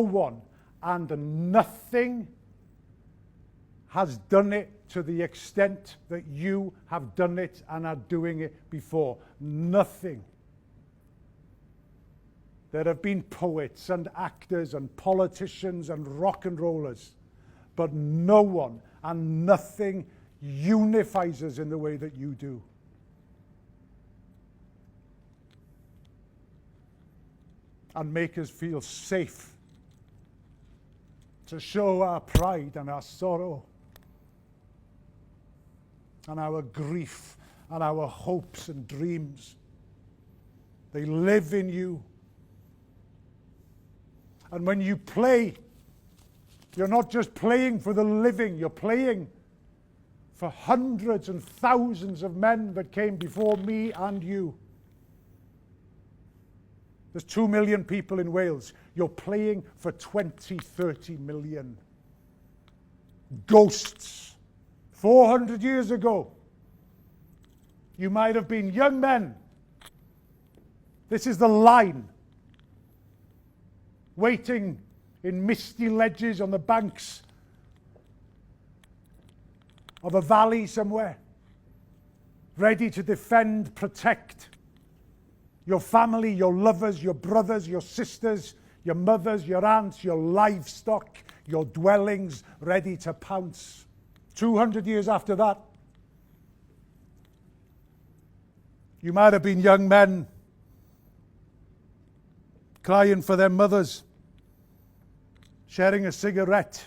one and nothing has done it to the extent that you have done it and are doing it before. Nothing. There have been poets and actors and politicians and rock and rollers, but no one and nothing unifies us in the way that you do. And make us feel safe to show our pride and our sorrow and our grief and our hopes and dreams. They live in you. And when you play, you're not just playing for the living, you're playing for hundreds and thousands of men that came before me and you. There's 2 million people in Wales. You're playing for 20, 30 million. Ghosts. 400 years ago, you might have been young men. This is the line. Waiting in misty ledges on the banks of a valley somewhere. Ready to defend, protect your family, your lovers, your brothers, your sisters, your mothers, your aunts, your livestock, your dwellings, ready to pounce. 200 years after that, you might have been young men crying for their mothers, sharing a cigarette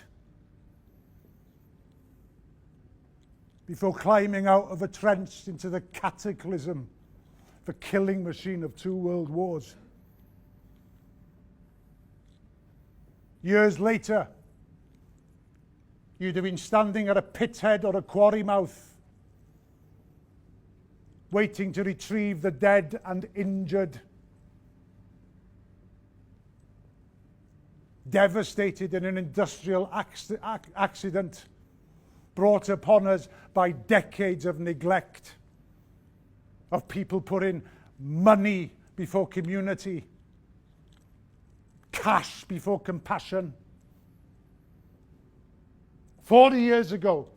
before climbing out of a trench into the cataclysm, the killing machine of 2 world wars. Years later, you'd have been standing at a pit head or a quarry mouth, waiting to retrieve the dead and injured, devastated in an industrial accident brought upon us by decades of neglect, of people putting money before community, cash before compassion. 40 years ago,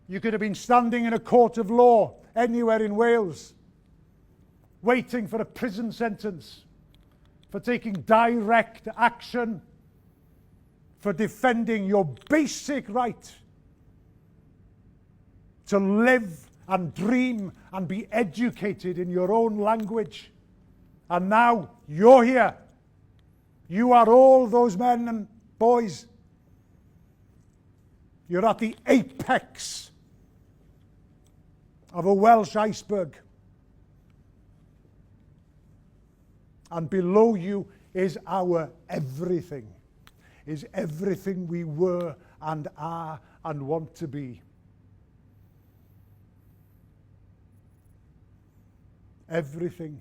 you could have been standing in a court of law anywhere in Wales, waiting for a prison sentence, for taking direct action, for defending your basic right to live and dream and be educated in your own language. And now you're here. You are all those men and boys. You're at the apex of a Welsh iceberg. And below you is our everything, is everything we were and are and want to be. Everything.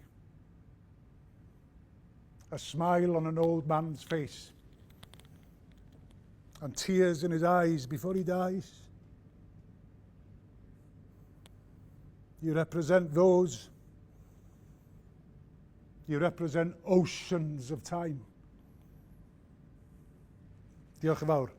A smile on an old man's face and tears in his eyes before he dies. You represent those. You represent oceans of time. Diolch yn fawr.